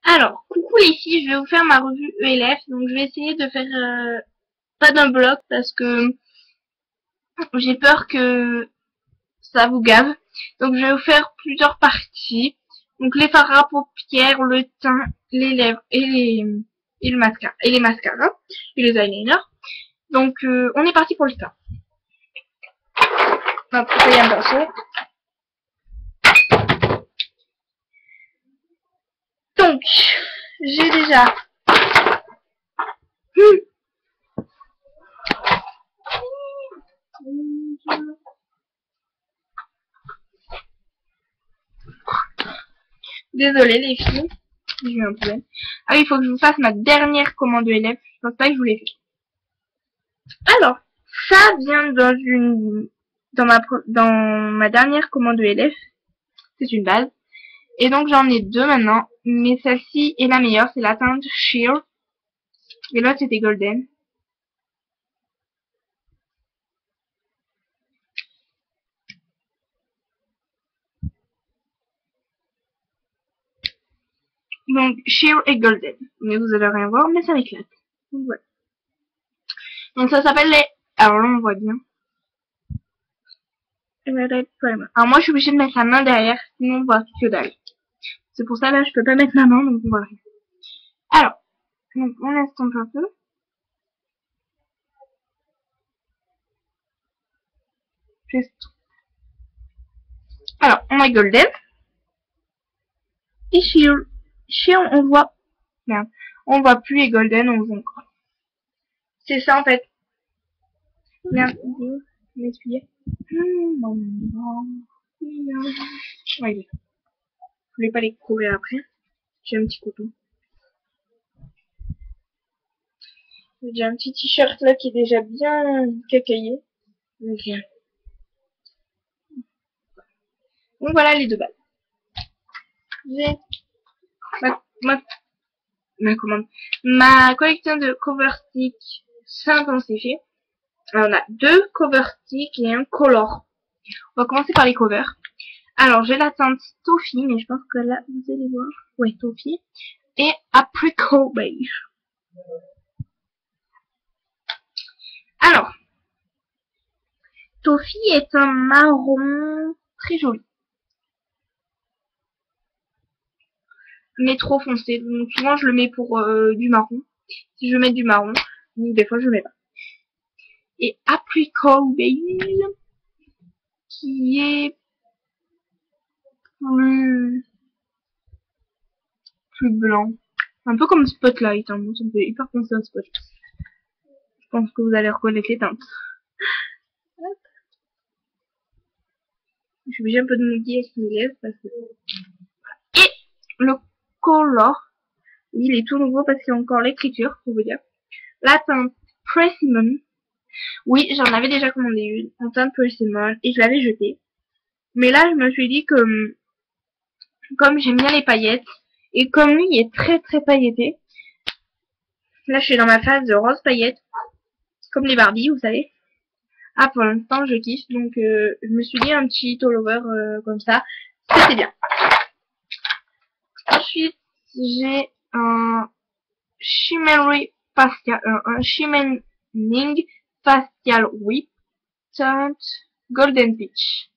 Alors, coucou les filles, je vais vous faire ma revue ELF. Donc je vais essayer de faire pas d'un bloc parce que j'ai peur que ça vous gave. Donc je vais vous faire plusieurs parties. Donc les fards à paupières, le teint, les lèvres et le mascara et les mascaras et les eyeliners. Donc on est parti pour le teint. On va préparer un pinceau. Donc j'ai déjà désolée les filles, j'ai eu un problème. Ah oui, il faut que je vous fasse ma dernière commande ELF. Je pense pas que je vous l'ai fait. Alors, ça vient dans ma dernière commande ELF. C'est une base. Et donc j'en ai deux maintenant. Mais celle-ci est la meilleure. C'est la teinte Sheer. Et l'autre c'était Golden. Donc Sheer et Golden. Mais vous allez rien voir, mais ça m'éclate. Donc voilà. Donc ça s'appelle les... Alors là on voit bien. Alors moi je suis obligée de mettre la main derrière, sinon on voit que dalle. C'est pour ça là je peux pas mettre ma main, donc on voit rien. Alors, donc on estompe un peu. Alors, on a Golden. Et Sheer. Sheer on voit... Merde. On voit plus et Golden on voit encore. C'est ça en fait. Merde, m'essuyer. Ouais, je voulais pas les couvrir après. J'ai un petit coton. J'ai un petit t-shirt là qui est déjà bien cacaillé. Donc voilà les deux balles. J'ai ma collection de cover stick s'intensifie. Alors, on a deux cover sticks et un color. On va commencer par les covers. Alors, j'ai la teinte Toffee, mais je pense que là, vous allez voir. Ouais, Toffee. Et Apricot Beige. Alors, Toffee est un marron très joli. Mais trop foncé. Donc, souvent, je le mets pour du marron. Si je veux mettre du marron, donc des fois, je le mets pas. Et Apricot Beige, qui est plus blanc. Un peu comme Spotlight, hein. Moi, ça me fait hyper penser à Spotlight. Je pense que vous allez reconnaître les teintes. Hop. Je suis obligée un peu de mouiller avec mes lèvres parce que... Et le color, il est tout nouveau parce qu'il y a encore l'écriture, pour vous dire. La teinte Persimmon. Oui, j'en avais déjà commandé une en teinte Persimmon et je l'avais jetée. Mais là, je me suis dit que, comme j'aime bien les paillettes, et comme lui il est très très pailleté, là je suis dans ma phase de rose paillettes, comme les Barbie, vous savez. Ah, pour l'instant je kiffe, donc je me suis dit un petit all over comme ça, c'était bien. Ensuite, j'ai un Shimmering Facial Whip teinte Golden Peach.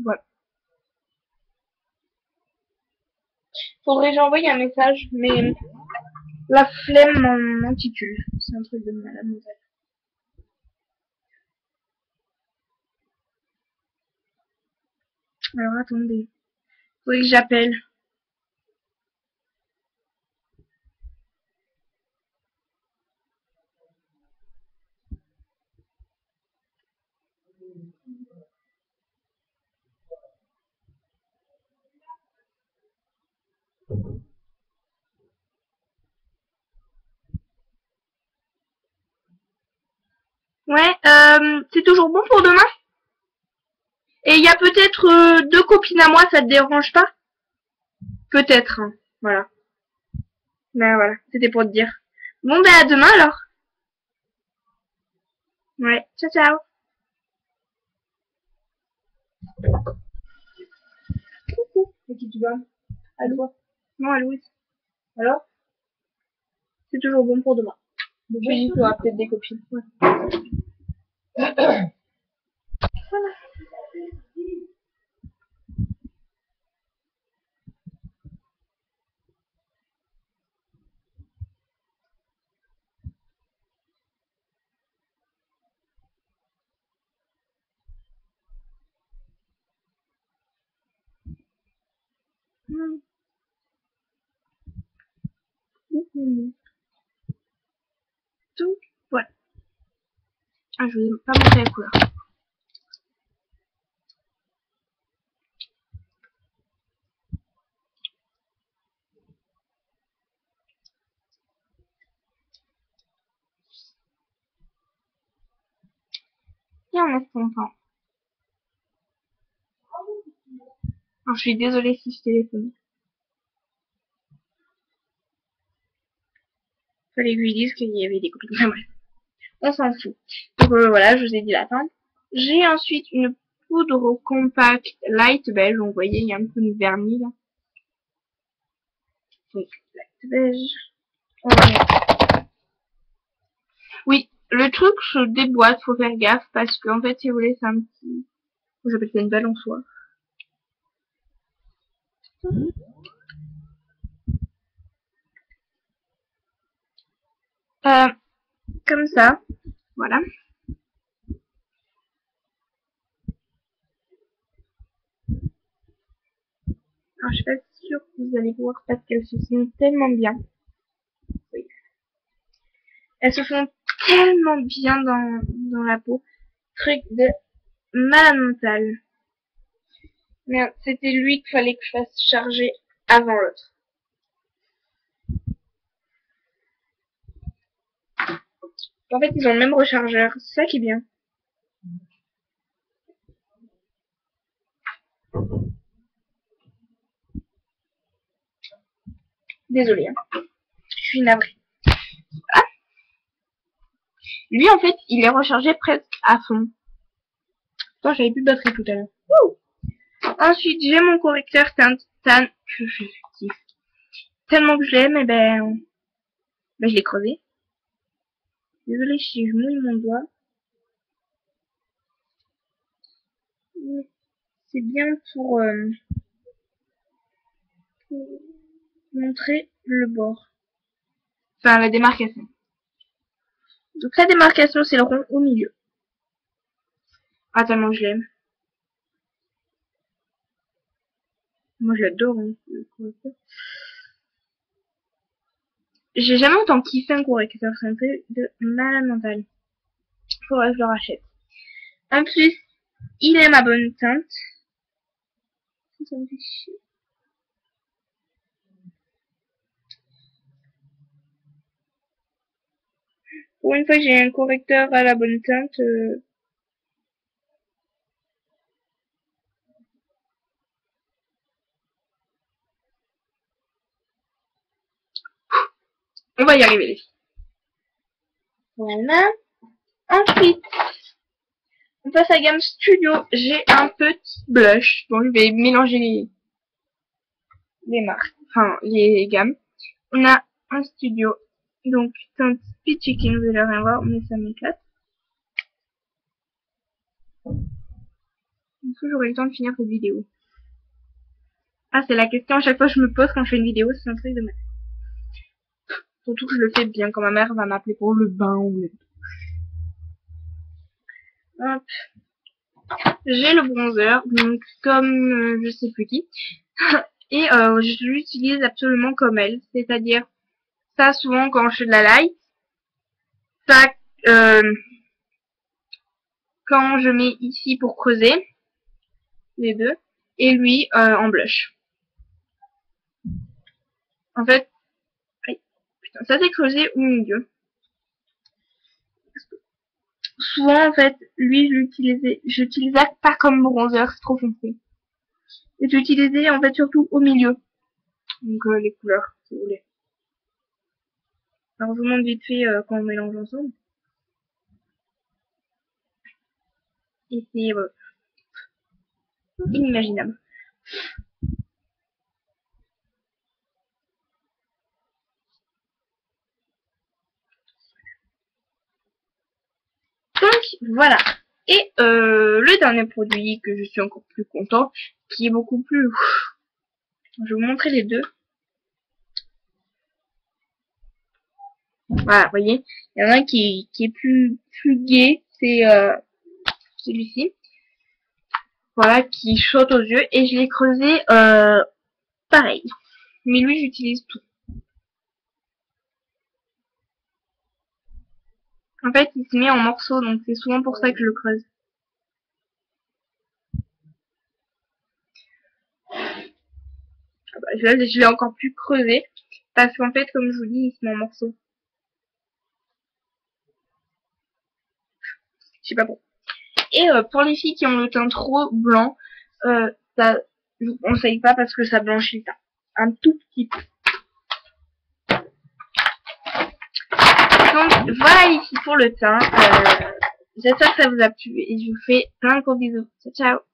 Voilà. Faudrait que j'envoie un message, mais la flemme m'en intitule. C'est un truc de malade mental. Alors attendez. Faudrait que j'appelle. Ouais, c'est toujours bon pour demain. Et il y a a peut-être 2 copines à moi, ça te dérange pas? Peut-être, hein. Voilà. Ben voilà, c'était pour te dire. Bon ben à demain alors. Ouais, ciao ciao. Coucou. À qui tu vas? À toi. Non, à Louise. Alors? C'est toujours bon pour demain. Tu dis qu'il y aura peut-être des copines. Ouais. Voilà. Donc, voilà. Ah, je vous ai pas montré la couleur. Et on laisse ton temps. Alors, je suis désolée si je téléphone. Fallait que je lui dise qu'il y avait des copines. Enfin, bref. On s'en fout. Donc voilà, je vous ai dit la teinte. J'ai ensuite une poudre compact light beige. Vous voyez, il y a un peu de vernis là. Donc, light beige. On va mettre. Oui, le truc se déboîte, faut faire gaffe parce qu'en fait, si vous voulez, c'est un petit... J'appelle ça une balançoire. Comme ça. Voilà. Alors, je suis pas sûre que vous allez voir parce qu'elles se font tellement bien. Oui. Elles se font tellement bien dans la peau. Truc de malade mental. Merde, c'était lui qu'il fallait que je fasse charger avant l'autre. En fait, ils ont le même rechargeur. C'est ça qui est bien. Désolée, hein. Je suis navrée. Ah. Lui, en fait, il est rechargé presque à fond. Attends, j'avais plus de batterie tout à l'heure. Ensuite, j'ai mon correcteur teinte tan que je kiffe. Tellement que je l'aime, et ben je l'ai crevé. Désolée si je mouille mon doigt. C'est bien pour montrer le bord. Enfin, la démarcation. Donc la démarcation, c'est le rond au milieu. Ah, tellement je l'aime. Moi, je l'adore, hein, le correcteur. J'ai jamais autant kiffé un correcteur. C'est un peu de malade mental. Faudrait que je le rachète. En plus, il est ma bonne teinte. Ça me fait chier. Pour une fois, j'ai un correcteur à la bonne teinte. On va y arriver, les filles. Voilà. Ensuite, on passe à la gamme Studio. J'ai un petit blush. Bon, je vais mélanger les marques. Enfin, les gammes. On a un Studio. Donc, teinte Peachy King, vous allez rien voir, mais ça m'éclate. Est-ce que j'aurai le temps de finir cette vidéo? Ah, c'est la question à chaque fois que je me pose quand je fais une vidéo, c'est un truc de merde. Surtout que je le fais bien quand ma mère va m'appeler pour le bain ou le... Hop. J'ai le bronzer, donc comme je sais plus qui. Et je l'utilise absolument comme elle. C'est-à-dire, ça souvent quand je fais de la light. Ça, quand je mets ici pour creuser. Les deux. Et lui en blush. En fait, aïe, putain, ça s'est creusé au milieu. souvent, en fait, lui, j'utilisais pas comme bronzer, c'est trop foncé. Et j'utilisais, en fait, surtout au milieu. Donc, les couleurs, si vous voulez. Alors, je vous montre vite fait quand on mélange ensemble. Et c'est inimaginable. Donc, voilà. Et le dernier produit que je suis encore plus content, qui est beaucoup plus... Je vais vous montrer les deux. Voilà, vous voyez, il y en a un qui est plus gai, c'est celui-ci. Voilà, qui saute aux yeux. Et je l'ai creusé pareil. Mais lui, j'utilise tout. En fait, il se met en morceaux, donc c'est souvent pour ça que je le creuse. Ah bah, je l'ai encore plus creusé, parce qu'en fait, comme je vous dis, il se met en morceaux. Je sais pas pourquoi. Et pour les filles qui ont le teint trop blanc, ça, je vous conseille pas parce que ça blanchit le teint. Un tout petit peu. Donc voilà ici pour le teint. J'espère que ça vous a plu et je vous fais plein de gros bisous. Ciao ciao.